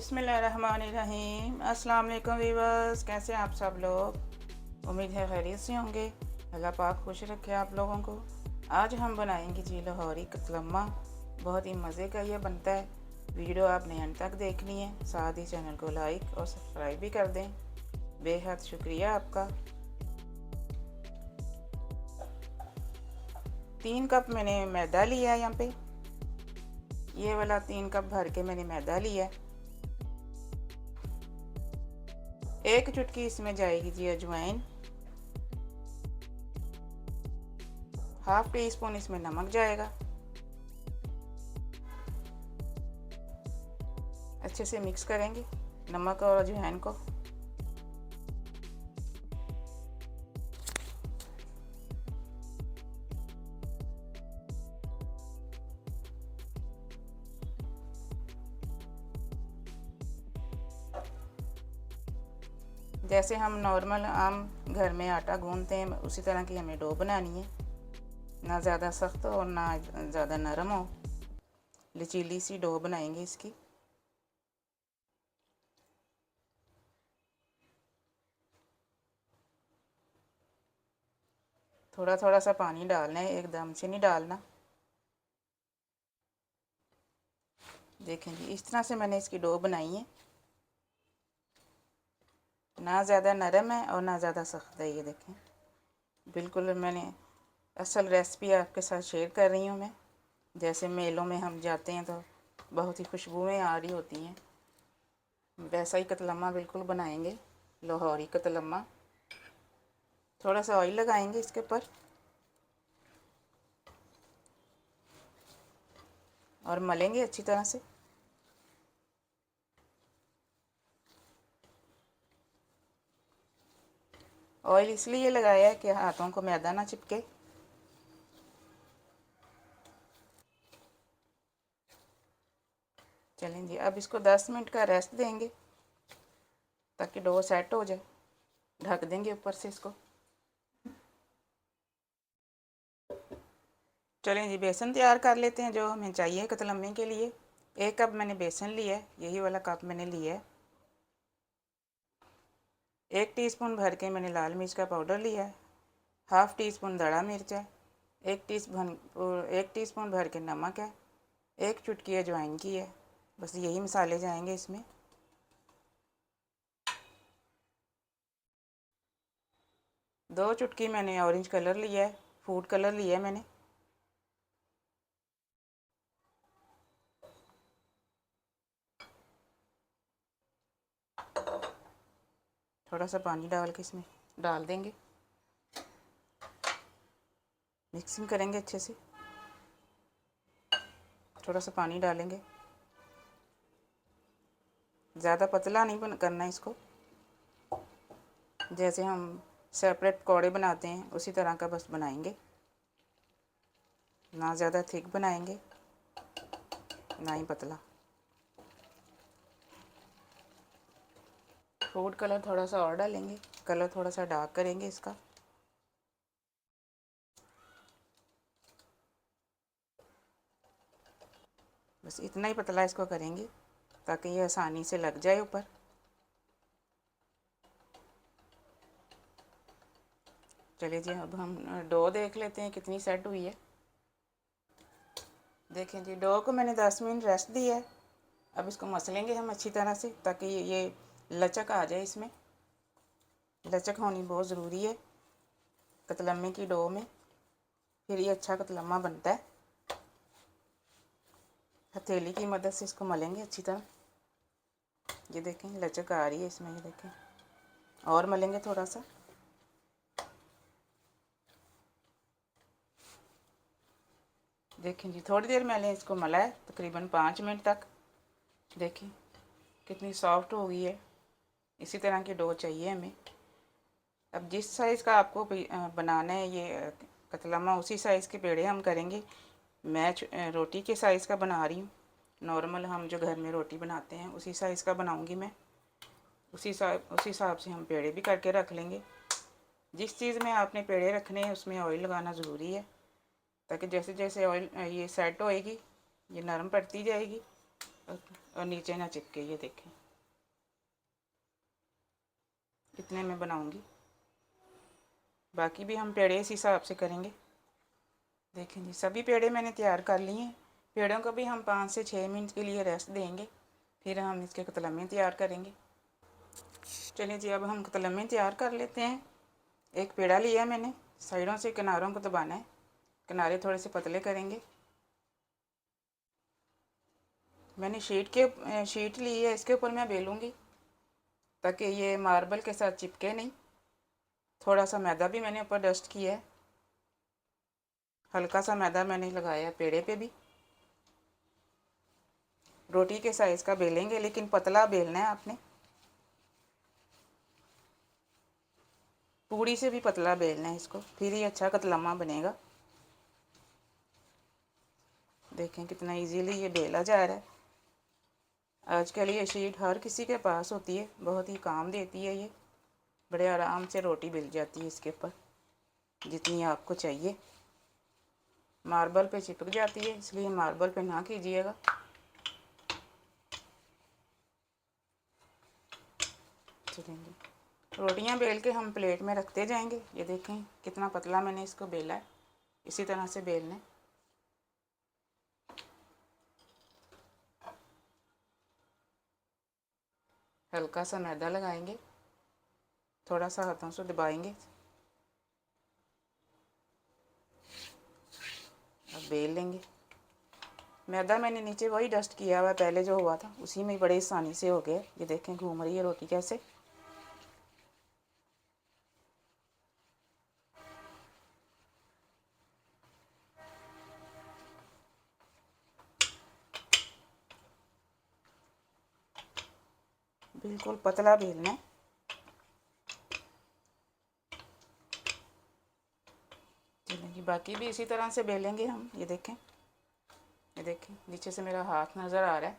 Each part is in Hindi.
बिस्मिल्लाहिर्रहमानिर्रहीम। अस्सलाम वालेकुम वीवर्स, कैसे आप सब लोग? उम्मीद है खैरियत से होंगे। अल्लाह पाक खुश रखे आप लोगों को। आज हम बनाएंगे जी लाहौरी कतलम्मा। बहुत ही मज़े का ये बनता है। वीडियो आपने अंत तक देखनी है, साथ ही चैनल को लाइक और सब्सक्राइब भी कर दें। बेहद शुक्रिया आपका। 3 कप मैंने मैदा लिया है। यहाँ पे ये वाला 3 कप भर के मैंने मैदा लिया है। 1 चुटकी इसमें जाएगी जी अजवाइन। हाफ टी स्पून इसमें नमक जाएगा। अच्छे से मिक्स करेंगे नमक और अजवाइन को। जैसे हम नॉर्मल आम घर में आटा गूंदते हैं उसी तरह की हमें डो बनानी है। ना ज़्यादा सख्त और ना ज़्यादा नरम हो, लचीली सी डो बनाएंगे इसकी। थोड़ा थोड़ा सा पानी डालना है, एकदम से नहीं डालना। देखें जी, इस तरह से मैंने इसकी डो बनाई है। ना ज़्यादा नरम है और ना ज़्यादा सख्त है। ये देखें, बिल्कुल मैंने असल रेसिपी आपके साथ शेयर कर रही हूँ मैं। जैसे मेलों में हम जाते हैं तो बहुत ही खुशबुएं आ रही होती हैं, वैसा ही कतलम्मा बिल्कुल बनाएंगे, लाहौरी कतलम्मा। थोड़ा सा ऑयल लगाएंगे इसके ऊपर और मलेंगे अच्छी तरह से। ऑयल इसलिए लगाया है कि हाथों को मैदा ना चिपके। चलें जी, अब इसको 10 मिनट का रेस्ट देंगे ताकि डो सेट हो जाए। ढक देंगे ऊपर से इसको। चलें जी, बेसन तैयार कर लेते हैं जो हमें चाहिए कतलम्मे के लिए। 1 कप मैंने बेसन लिया है, यही वाला कप मैंने लिया है। 1 टीस्पून भर के मैंने लाल मिर्च का पाउडर लिया है। हाफ टी स्पून दड़ा मिर्च है। 1 टीस्पून भर के नमक है। 1 चुटकी अजवाइन की है। बस यही मसाले जाएंगे इसमें। दो चुटकी मैंने ऑरेंज कलर लिया है, फूड कलर लिया है मैंने। थोड़ा सा पानी डाल के इसमें डाल देंगे, मिक्सिंग करेंगे अच्छे से। थोड़ा सा पानी डालेंगे, ज़्यादा पतला नहीं करना है इसको। जैसे हम सेपरेट पकौड़े बनाते हैं उसी तरह का बस बनाएंगे। ना ज़्यादा थिक बनाएंगे ना ही पतला। फूड कलर थोड़ा सा और डालेंगे, कलर थोड़ा सा डार्क करेंगे इसका। बस इतना ही पतला इसको करेंगे ताकि ये आसानी से लग जाए ऊपर। चलिए जी, अब हम डो देख लेते हैं कितनी सेट हुई है। देखें जी, डो को मैंने 10 मिनट रेस्ट दिया है। अब इसको मसलेंगे हम अच्छी तरह से ताकि ये लचक आ जाए इसमें। लचक होनी बहुत ज़रूरी है कतलम्मे की डो में, फिर ये अच्छा कतलम्मा बनता है। हथेली की मदद से इसको मलेंगे अच्छी तरह। ये देखें लचक आ रही है इसमें, ये देखें। और मलेंगे थोड़ा सा। देखें जी, थोड़ी देर मैंने इसको मला है, तकरीबन 5 मिनट तक। देखें कितनी सॉफ्ट हो गई है। इसी तरह की डो चाहिए हमें। अब जिस साइज़ का आपको बनाना है ये कतलम्मा, उसी साइज़ के पेड़े हम करेंगे। मैं रोटी के साइज़ का बना रही हूँ। नॉर्मल हम जो घर में रोटी बनाते हैं उसी साइज़ का बनाऊँगी मैं। उसी हिसाब से हम पेड़े भी करके रख लेंगे। जिस चीज़ में आपने पेड़े रखने हैं उसमें ऑयल लगाना ज़रूरी है ताकि जैसे जैसे ऑयल ये सेट होएगी ये नरम पड़ती जाएगी और नीचे ना चिपके। ये देखें इतने में बनाऊंगी, बाकी भी हम पेड़े इस हिसाब से करेंगे। देखें जी सभी पेड़े मैंने तैयार कर लिए हैं। पेड़ों को भी हम 5 से 6 मिनट के लिए रेस्ट देंगे, फिर हम इसके कतलम्मे तैयार करेंगे। चलिए जी अब हम कतलम्मे तैयार कर लेते हैं। एक पेड़ा लिया मैंने, साइडों से किनारों को दबाना है, किनारे थोड़े से पतले करेंगे। मैंने शीट ली है, इसके ऊपर मैं बेलूँगी ताकि ये मार्बल के साथ चिपके नहीं। थोड़ा सा मैदा भी मैंने ऊपर डस्ट किया है, हल्का सा मैदा मैंने लगाया है पेड़े पे भी। रोटी के साइज़ का बेलेंगे, लेकिन पतला बेलना है आपने, पूड़ी से भी पतला बेलना है इसको, फिर ही अच्छा कतलम्मा बनेगा। देखें कितना इजीली ये बेला जा रहा है। आजकल ये शीट हर किसी के पास होती है, बहुत ही काम देती है। ये बड़े आराम से रोटी बेल जाती है इसके ऊपर, जितनी आपको चाहिए। मार्बल पे चिपक जाती है, इसलिए मार्बल पे ना कीजिएगा। चलेंगे रोटियां बेल के हम प्लेट में रखते जाएंगे। ये देखें कितना पतला मैंने इसको बेला है, इसी तरह से बेलना है। हल्का सा मैदा लगाएंगे, थोड़ा सा हाथों से दबाएंगे, अब बेल लेंगे। मैदा मैंने नीचे वही डस्ट किया हुआ पहले जो हुआ था, उसी में बड़े आसानी से हो गया। ये देखें घूम रही है रोटी कैसे। बिल्कुल पतला बेलना है। चलें जी बाकी भी इसी तरह से बेलेंगे हम। ये देखें नीचे से मेरा हाथ नज़र आ रहा है।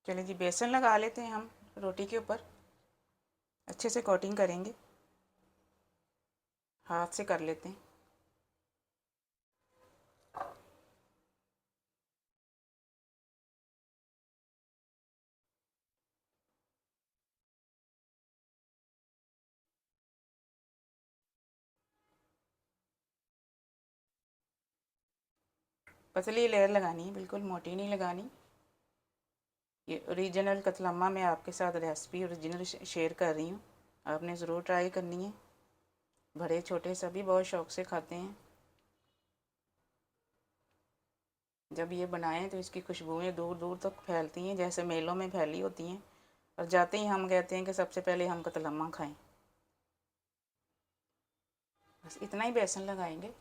चलिए जी बेसन लगा लेते हैं हम रोटी के ऊपर, अच्छे से कोटिंग करेंगे, हाथ से कर लेते हैं। पतली लेयर लगानी है, बिल्कुल मोटी नहीं लगानी। ये ओरिजिनल कतलम्मा मैं आपके साथ रेसिपी ओरिजिनल शेयर कर रही हूँ, आपने ज़रूर ट्राई करनी है। बड़े छोटे सभी बहुत शौक़ से खाते हैं। जब ये बनाएं तो इसकी खुशबुएं दूर दूर तक फैलती हैं, जैसे मेलों में फैली होती हैं, और जाते ही हम कहते हैं कि सबसे पहले हम कतलम्मा खाएं। बस इतना ही बेसन लगाएंगे।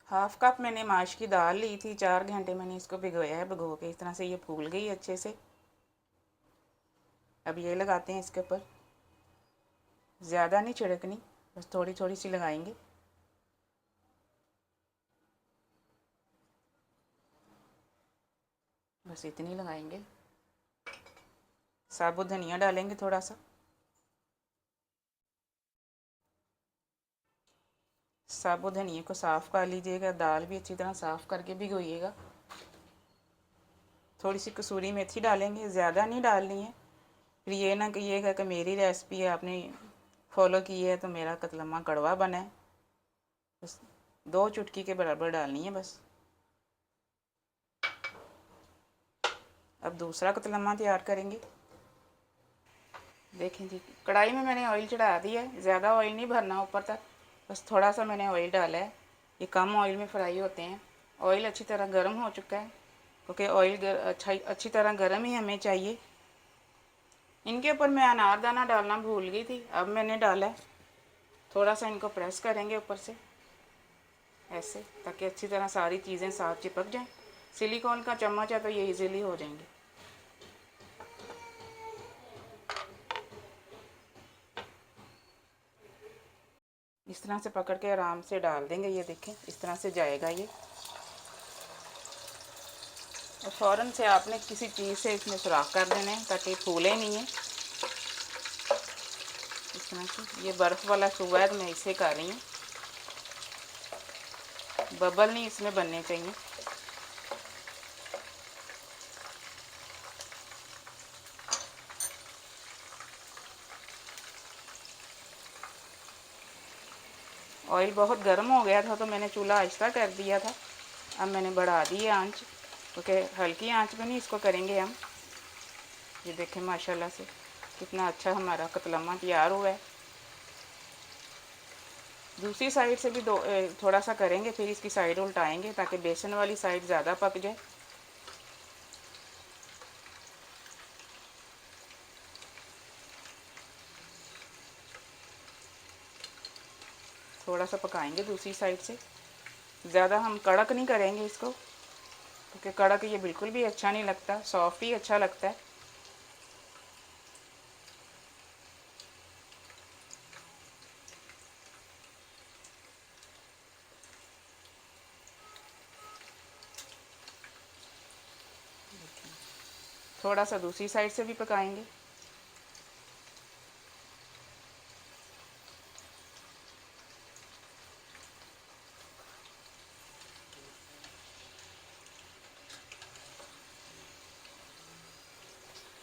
हाफ़ कप मैंने माश की दाल ली थी, 4 घंटे मैंने इसको भिगोया है। भिगो के इस तरह से ये फूल गई अच्छे से। अब ये लगाते हैं इसके ऊपर, ज़्यादा नहीं छिड़कनी, बस थोड़ी थोड़ी सी लगाएंगे। बस इतनी लगाएंगे। साबुत धनिया डालेंगे थोड़ा सा, साबुत धनिया को साफ़ कर लीजिएगा, दाल भी अच्छी तरह साफ़ करके भिगोइएगा। थोड़ी सी कसूरी मेथी डालेंगे, ज़्यादा नहीं डालनी है, फिर ये ना कहिएगा कि मेरी रेसिपी है आपने फॉलो की है तो मेरा कतलम्मा कड़वा बना है। बस 2 चुटकी के बराबर डालनी है बस। अब दूसरा कतलम्मा तैयार करेंगे। देखें जी कढ़ाई में मैंने ऑयल चढ़ा दिया है, ज़्यादा ऑयल नहीं भरना ऊपर तक, बस थोड़ा सा मैंने ऑयल डाला है। ये कम ऑयल में फ्राई होते हैं। ऑयल अच्छी तरह गर्म हो चुका है, क्योंकि ऑयल अच्छी तरह गर्म ही हमें चाहिए। इनके ऊपर मैं अनारदाना डालना भूल गई थी, अब मैंने डाला है। थोड़ा सा इनको प्रेस करेंगे ऊपर से ऐसे, ताकि अच्छी तरह सारी चीज़ें साथ चिपक जाएं। सिलिकॉन का चम्मच है तो ये इजीली हो जाएंगे। इस तरह से पकड़ के आराम से डाल देंगे। ये देखें इस तरह से जाएगा ये, और फ़ौरन से आपने किसी चीज़ से इसमें सुराख कर देना है ताकि फूले नहीं है। इस तरह से ये बर्फ़ वाला सूबा है तो मैं इसे कर रही हूँ, बबल नहीं इसमें बनने चाहिए। ऑयल बहुत गर्म हो गया था तो मैंने चूल्हा आहिस्ता कर दिया था। अब मैंने बढ़ा दी है आंच, क्योंकि हल्की आंच में नहीं इसको करेंगे हम। ये देखें माशाल्लाह से कितना अच्छा हमारा कतलम्मा तैयार हुआ है। दूसरी साइड से भी थोड़ा सा करेंगे, फिर इसकी साइड उल्टाएंगे ताकि बेसन वाली साइड ज़्यादा पक जाए। थोड़ा सा पकाएंगे दूसरी साइड से, ज़्यादा हम कड़क नहीं करेंगे इसको, क्योंकि कड़क ये बिल्कुल भी अच्छा नहीं लगता, सॉफ्ट ही अच्छा लगता है। थोड़ा सा दूसरी साइड से भी पकाएंगे।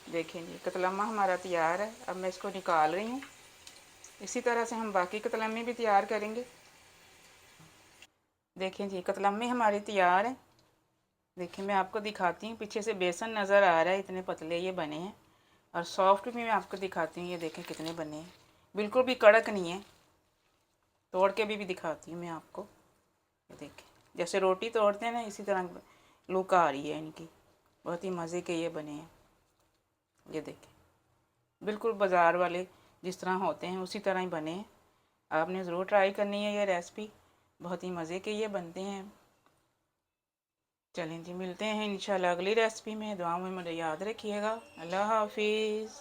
देखें जी कतलम्मा हमारा तैयार है। अब मैं इसको निकाल रही हूँ। इसी तरह से हम बाकी कतलम्मे भी तैयार करेंगे। देखें जी कतलम्मे हमारे तैयार हैं। देखिए मैं आपको दिखाती हूँ, पीछे से बेसन नज़र आ रहा है, इतने पतले ये बने हैं। और सॉफ्ट भी मैं आपको दिखाती हूँ, ये देखें कितने बने हैं, बिल्कुल भी कड़क नहीं है। तोड़ के भी दिखाती हूँ मैं आपको। ये देखें जैसे रोटी तोड़ते हैं ना, इसी तरह लुक आ रही है इनकी। बहुत ही मज़े के ये बने हैं। ये देखें बिल्कुल बाज़ार वाले जिस तरह होते हैं उसी तरह ही बने हैं। आपने ज़रूर ट्राई करनी है ये रेसिपी, बहुत ही मज़े के ये बनते हैं। चलें जी मिलते हैं इंशाल्लाह अगली रेसिपी में। दुआ में मुझे याद रखिएगा। अल्लाह हाफिज़।